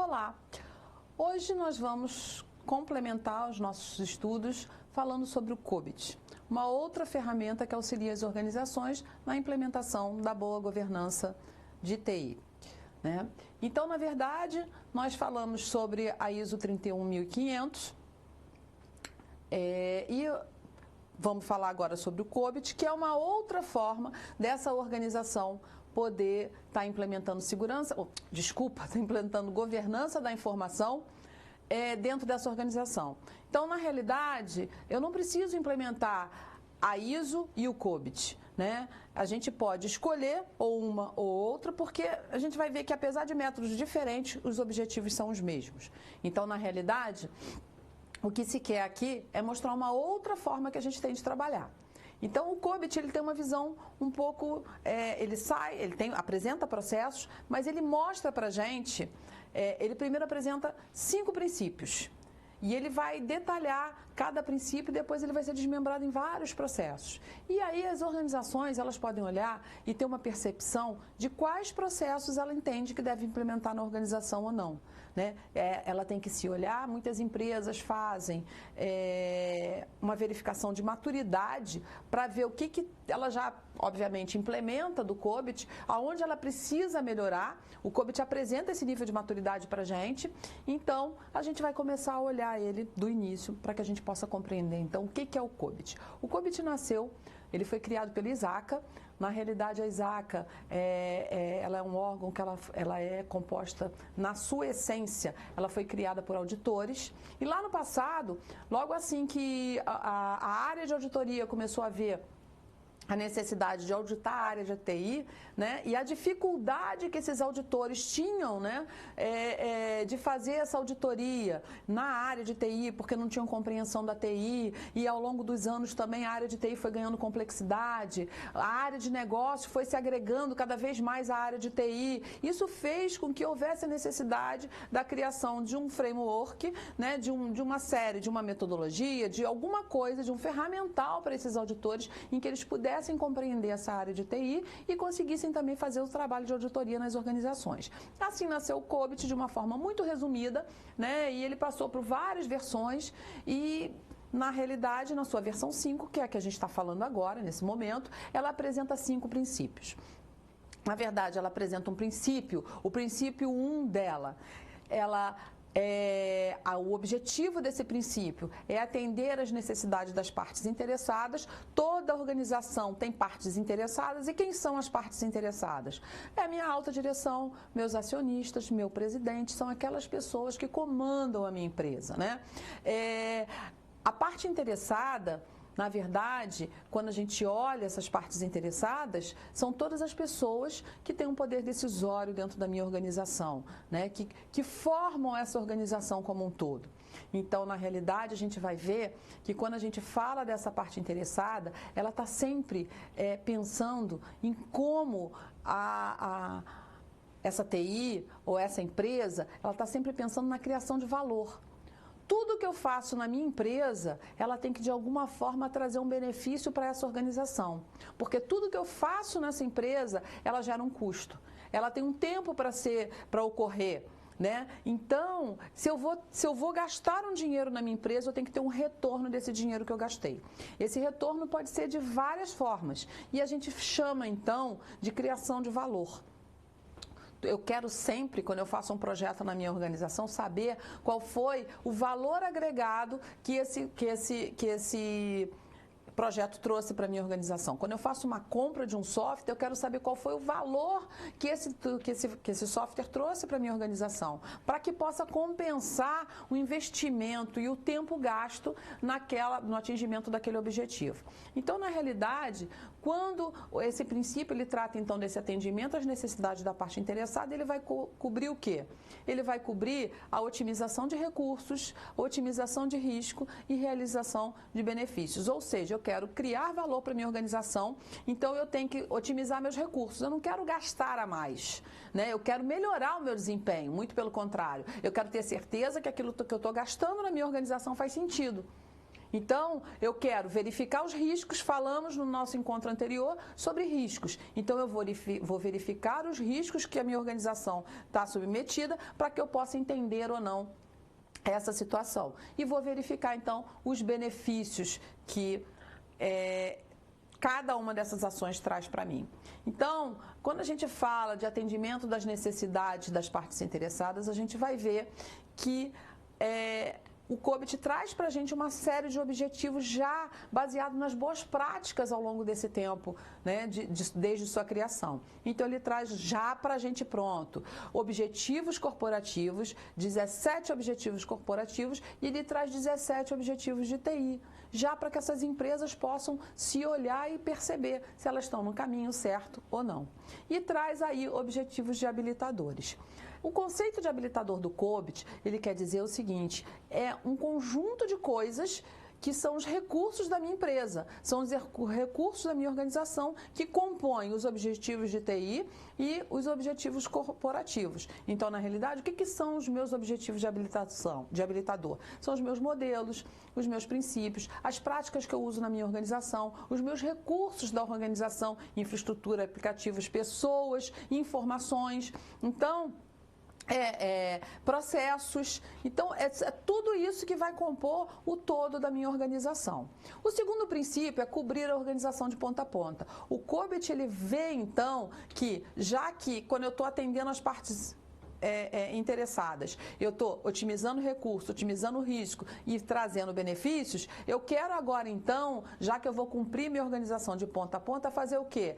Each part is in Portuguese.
Olá! Hoje nós vamos complementar os nossos estudos falando sobre o COBIT, uma outra ferramenta que auxilia as organizações na implementação da boa governança de TI. Né? Então, na verdade, nós falamos sobre a ISO 31500 e vamos falar agora sobre o COBIT, que é uma outra forma dessa organização poder estar implementando está implementando governança da informação dentro dessa organização. Então, na realidade, eu não preciso implementar a ISO e o COBIT, né? A gente pode escolher ou uma ou outra, porque a gente vai ver que, apesar de métodos diferentes, os objetivos são os mesmos. Então, na realidade, o que se quer aqui é mostrar uma outra forma que a gente tem de trabalhar. Então, o COBIT ele tem uma visão um pouco, apresenta processos, mas ele mostra para a gente, ele primeiro apresenta 5 princípios. E ele vai detalhar cada princípio e depois ele vai ser desmembrado em vários processos. E aí as organizações elas podem olhar e ter uma percepção de quais processos ela entende que deve implementar na organização ou não. Né? Ela tem que se olhar, muitas empresas fazem uma verificação de maturidade para ver o que ela já, obviamente, implementa do COBIT, aonde ela precisa melhorar. O COBIT apresenta esse nível de maturidade para a gente, então a gente vai começar a olhar ele do início para que a gente possa compreender. Então, o que é o COBIT? O COBIT nasceu, ele foi criado pela ISACA. Na realidade, a ISACA ela é um órgão que ela é composta, na sua essência, ela foi criada por auditores. E lá no passado, logo assim que a área de auditoria começou a ver a necessidade de auditar a área de TI, né, e a dificuldade que esses auditores tinham, né, de fazer essa auditoria na área de TI, porque não tinham compreensão da TI, e ao longo dos anos também a área de TI foi ganhando complexidade, a área de negócio foi se agregando cada vez mais à área de TI. Isso fez com que houvesse a necessidade da criação de um framework, né, de uma série, de uma metodologia, de alguma coisa, de um ferramental para esses auditores em que eles pudessem compreender essa área de TI e conseguissem também fazer o trabalho de auditoria nas organizações. Assim nasceu o COBIT de uma forma muito resumida, né? E ele passou por várias versões e, na realidade, na sua versão 5, que é a que a gente está falando agora, nesse momento, ela apresenta 5 princípios. Na verdade, ela apresenta um princípio, o princípio 1 dela. O objetivo desse princípio é atender às necessidades das partes interessadas. Toda organização tem partes interessadas. E quem são as partes interessadas? É a minha alta direção, meus acionistas, meu presidente, são aquelas pessoas que comandam a minha empresa, né? A parte interessada, na verdade, quando a gente olha essas partes interessadas, são todas as pessoas que têm um poder decisório dentro da minha organização, né? que formam essa organização como um todo. Então, na realidade, a gente vai ver que quando a gente fala dessa parte interessada, ela está sempre pensando em como essa TI ou essa empresa, ela está sempre pensando na criação de valor. Tudo que eu faço na minha empresa, ela tem que, de alguma forma, trazer um benefício para essa organização. Porque tudo que eu faço nessa empresa, ela gera um custo. Ela tem um tempo para ocorrer, né? Então, se eu vou gastar um dinheiro na minha empresa, eu tenho que ter um retorno desse dinheiro que eu gastei. Esse retorno pode ser de várias formas. E a gente chama, então, de criação de valor. Eu quero sempre, quando eu faço um projeto na minha organização, saber qual foi o valor agregado que esse projeto trouxe para a minha organização. Quando eu faço uma compra de um software, eu quero saber qual foi o valor que esse software trouxe para a minha organização, para que possa compensar o investimento e o tempo gasto no atingimento daquele objetivo. Então, na realidade, quando esse princípio ele trata então desse atendimento às necessidades da parte interessada, ele vai cobrir o quê? Ele vai cobrir a otimização de recursos, otimização de risco e realização de benefícios. Ou seja, eu quero criar valor para a minha organização, então eu tenho que otimizar meus recursos. Eu não quero gastar a mais, né? Eu quero melhorar o meu desempenho, muito pelo contrário. Eu quero ter certeza que aquilo que eu estou gastando na minha organização faz sentido. Então, eu quero verificar os riscos, falamos no nosso encontro anterior sobre riscos. Então, eu vou verificar os riscos que a minha organização está submetida para que eu possa entender ou não essa situação. E vou verificar, então, os benefícios que cada uma dessas ações traz para mim. Então, quando a gente fala de atendimento das necessidades das partes interessadas, a gente vai ver que o COBIT traz para a gente uma série de objetivos já baseados nas boas práticas ao longo desse tempo, né, desde sua criação. Então, ele traz já para a gente pronto objetivos corporativos, 17 objetivos corporativos, e ele traz 17 objetivos de TI, já para que essas empresas possam se olhar e perceber se elas estão no caminho certo ou não. E traz aí objetivos de habilitadores. O conceito de habilitador do COBIT, ele quer dizer o seguinte, é um conjunto de coisas que são os recursos da minha empresa, são os recursos da minha organização que compõem os objetivos de TI e os objetivos corporativos. Então, na realidade, o que são os meus objetivos de habilitador? São os meus modelos, os meus princípios, as práticas que eu uso na minha organização, os meus recursos da organização, infraestrutura, aplicativos, pessoas, informações. Então, processos. Então, é tudo isso que vai compor o todo da minha organização. O segundo princípio é cobrir a organização de ponta a ponta. O COBIT, ele vê, então, que já que quando eu estou atendendo as partes interessadas, eu estou otimizando recurso, otimizando risco e trazendo benefícios, eu quero agora, então, já que eu vou cumprir minha organização de ponta a ponta, fazer o quê?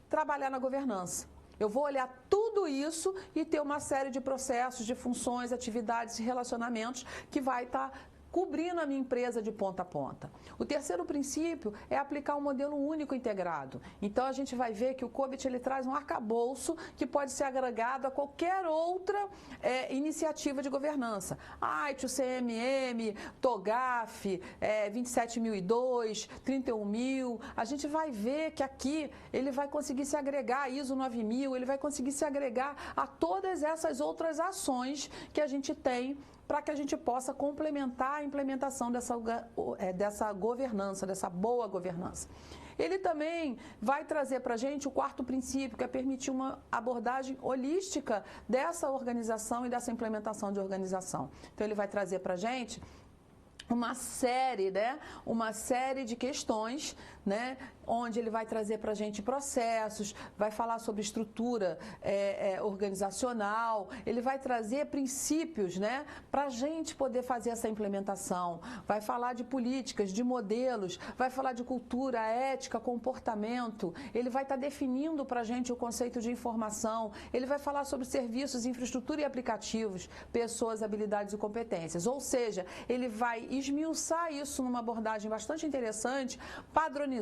Trabalhar na governança. Eu vou olhar tudo isso e ter uma série de processos, de funções, atividades e relacionamentos que vai estar cobrindo a minha empresa de ponta a ponta. O terceiro princípio é aplicar um modelo único integrado. Então, a gente vai ver que o COBIT, ele traz um arcabouço que pode ser agregado a qualquer outra iniciativa de governança. AIT, o CMM, TOGAF, 27002, 31000. A gente vai ver que aqui ele vai conseguir se agregar a ISO 9000, ele vai conseguir se agregar a todas essas outras ações que a gente tem para que a gente possa complementar a implementação dessa governança, dessa boa governança. Ele também vai trazer para a gente o quarto princípio, que é permitir uma abordagem holística dessa organização e dessa implementação de organização. Então, ele vai trazer para a gente uma série de questões, né, onde ele vai trazer para a gente processos, vai falar sobre estrutura organizacional, ele vai trazer princípios, né, para a gente poder fazer essa implementação, vai falar de políticas, de modelos, vai falar de cultura, ética, comportamento, ele vai estar definindo para a gente o conceito de informação, ele vai falar sobre serviços, infraestrutura e aplicativos, pessoas, habilidades e competências, ou seja, ele vai esmiuçar isso numa abordagem bastante interessante, padronizando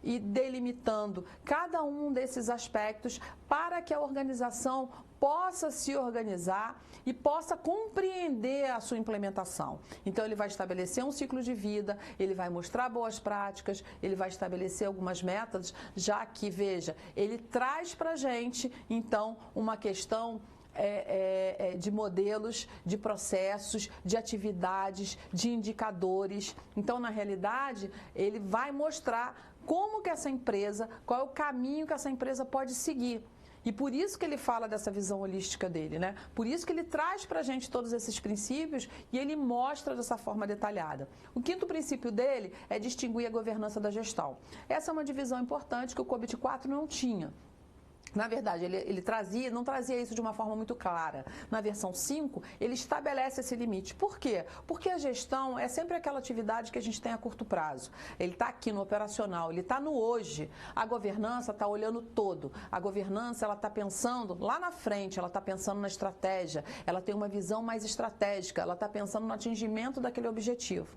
e delimitando cada um desses aspectos para que a organização possa se organizar e possa compreender a sua implementação. Então, ele vai estabelecer um ciclo de vida, ele vai mostrar boas práticas, ele vai estabelecer algumas metas, já que, veja, ele traz para a gente, então, uma questão de modelos, de processos, de atividades, de indicadores. Então, na realidade, ele vai mostrar como que essa empresa, qual é o caminho que essa empresa pode seguir. E por isso que ele fala dessa visão holística dele, né? Por isso que ele traz para a gente todos esses princípios e ele mostra dessa forma detalhada. O quinto princípio dele é distinguir a governança da gestão. Essa é uma divisão importante que o COBIT 4 não tinha. Na verdade, ele não trazia isso de uma forma muito clara. Na versão 5, ele estabelece esse limite. Por quê? Porque a gestão é sempre aquela atividade que a gente tem a curto prazo. Ele está aqui no operacional, ele está no hoje. A governança está olhando todo. A governança, ela está pensando lá na frente, ela está pensando na estratégia, ela tem uma visão mais estratégica, ela está pensando no atingimento daquele objetivo.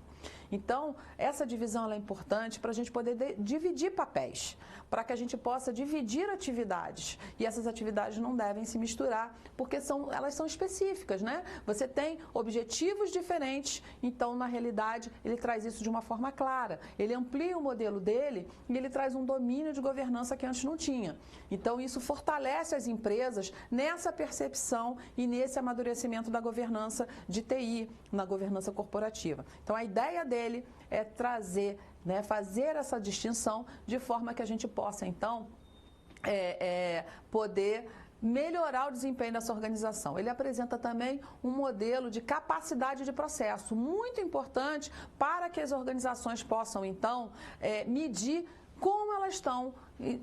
Então, essa divisão ela é importante para a gente poder dividir papéis, para que a gente possa dividir atividades. E essas atividades não devem se misturar, porque elas são específicas, né? Você tem objetivos diferentes, então, na realidade, ele traz isso de uma forma clara. Ele amplia o modelo dele e ele traz um domínio de governança que antes não tinha. Então, isso fortalece as empresas nessa percepção e nesse amadurecimento da governança de TI, na governança corporativa. Então, a ideia dele dele é trazer, né, fazer essa distinção de forma que a gente possa, então, poder melhorar o desempenho dessa organização. Ele apresenta também um modelo de capacidade de processo, muito importante para que as organizações possam, então, medir como elas estão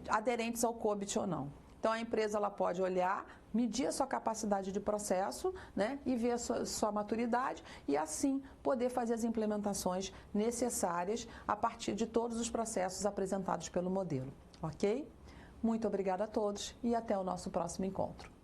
aderentes ao COBIT ou não. Então, a empresa ela pode olhar, medir a sua capacidade de processo, né, e ver a sua maturidade e, assim, poder fazer as implementações necessárias a partir de todos os processos apresentados pelo modelo. Ok? Muito obrigada a todos e até o nosso próximo encontro.